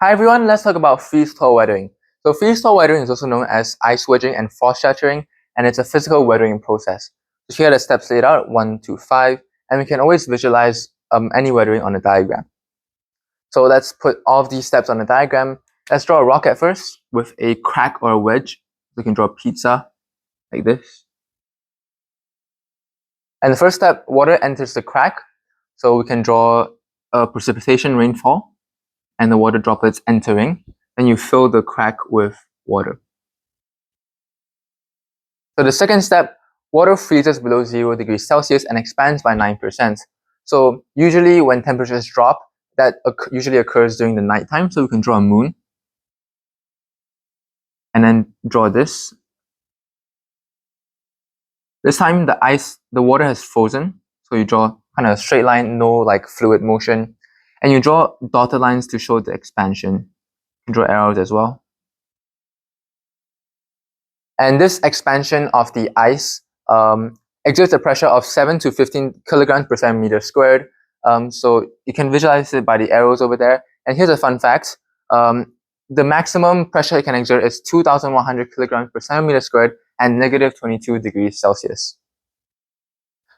Hi everyone, let's talk about freeze-thaw weathering. So freeze-thaw weathering is also known as ice wedging and frost shattering, and it's a physical weathering process. So here are the steps laid out, 1 to 5, and we can always visualize any weathering on a diagram. So let's put all of these steps on a diagram. Let's draw a rock at first with a crack or a wedge. We can draw a pizza like this. And the first step, water enters the crack. So we can draw a precipitation rainfall and the water droplets entering. Then you fill the crack with water. So the second step, water freezes below 0 degrees Celsius and expands by 9%. So usually when temperatures drop, that usually occurs during the nighttime. So we can draw a moon and then draw this. This time the water has frozen. So you draw kind of a straight line, no like fluid motion. And you draw dotted lines to show the expansion. You can draw arrows as well. And this expansion of the ice exerts a pressure of 7 to 15 kilograms per centimeter squared. So you can visualize it by the arrows over there. And here's a fun fact. The maximum pressure it can exert is 2,100 kilograms per centimeter squared and negative 22 degrees Celsius.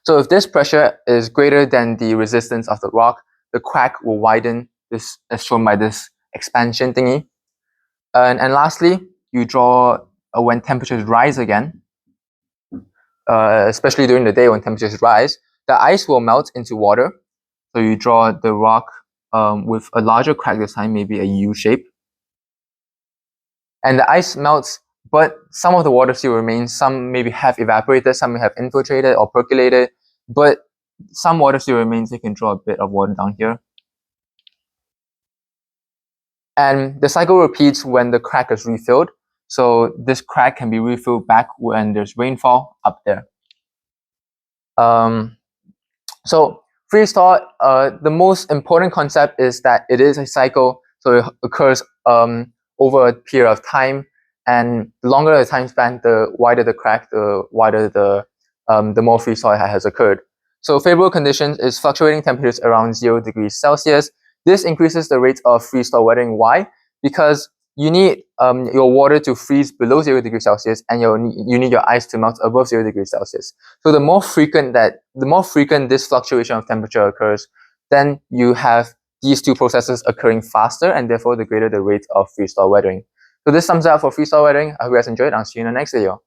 So if this pressure is greater than the resistance of the rock, the crack will widen, this as shown by this expansion thingy. And lastly, you draw when temperatures rise again, especially during the day when temperatures rise, the ice will melt into water. So you draw the rock with a larger crack this time, maybe a U shape. And the ice melts, but some of the water still remains. Some maybe have evaporated, some may have infiltrated or percolated, but some water still remains. You can draw a bit of water down here. And the cycle repeats when the crack is refilled. So this crack can be refilled back when there's rainfall up there. So freeze-thaw, the most important concept is that it is a cycle, so it occurs over a period of time, and the longer the time span, the wider the crack, the wider the more freeze-thaw has occurred. So favorable conditions is fluctuating temperatures around 0 degrees Celsius. This increases the rate of freeze-thaw weathering. Why? Because you need your water to freeze below 0 degrees Celsius, and you need your ice to melt above 0 degrees Celsius. So the more frequent this fluctuation of temperature occurs, then you have these two processes occurring faster, and therefore the greater the rate of freeze-thaw weathering. So this sums up for freeze-thaw weathering. I hope you guys enjoyed. I'll see you in the next video.